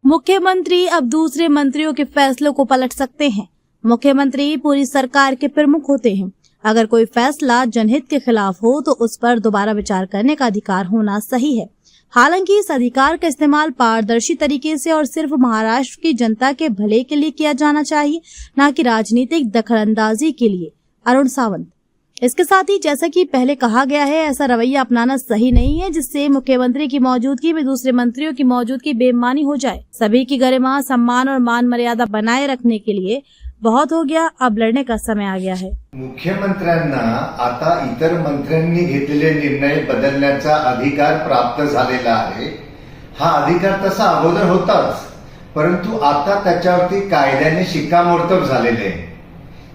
मुख्यमंत्री अब दूसरे मंत्रियों के फैसलों को पलट सकते हैं। मुख्यमंत्री पूरी सरकार के प्रमुख होते हैं। अगर कोई फैसला जनहित के खिलाफ हो तो उस पर दोबारा विचार करने का अधिकार होना सही है। हालांकि इस अधिकार का इस्तेमाल पारदर्शी तरीके से और सिर्फ महाराष्ट्र की जनता के भले के लिए किया जाना चाहिए, न कि राजनीतिक दखलंदाजी के लिए। अरुण सावंत। इसके साथ ही जैसा कि पहले कहा गया है, ऐसा रवैया अपनाना सही नहीं है जिससे मुख्यमंत्री की मौजूदगी में दूसरे मंत्रियों की मौजूदगी बेईमानी हो जाए। सभी की गरिमा, सम्मान और मान मर्यादा बनाए रखने के लिए बहुत हो गया, अब लढणे का समय आ गया है। मुख्यमंत्र्यांना आता इतर मंत्र्यांनी घेतलेले निर्णय बदलण्याचा अधिकार प्राप्त झालेला आहे। हा अधिकार तसा अगोदर होताच, परंतु आता त्याच्यावरती कायद्याने शिक्कामोर्तब झालेले आहे।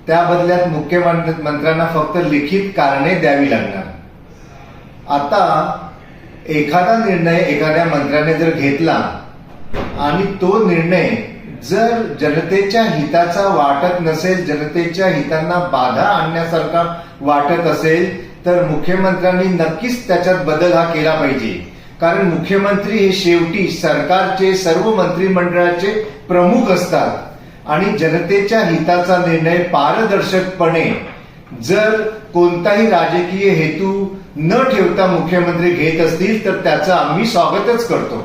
त्या बदल्यात मुख्यमंत्र्यांना फक्त लिखित कारणे द्यावी लागणार। आता एखादा निर्णय एखाद्या मंत्र्याने जर घेतला आणि तो निर्णय जर जनतेच्या हिताचा वाटत नसेल, जनतेच्या हितांना बाधा आणण्यासारखा वाटत असेल, तर मुख्यमंत्र्यांनी नक्कीच त्याच्यात बदल हा केला पाहिजे। कारण मुख्यमंत्री हे शेवटी सरकारचे, सर्व मंत्रिमंडळाचे प्रमुख असतात आणि जनतेच्या हिताचा निर्णय पारदर्शकपणे जर कोणताही राजकीय हेतू न ठेवता मुख्यमंत्री घेत असतील तर त्याचं आम्ही स्वागतच करतो।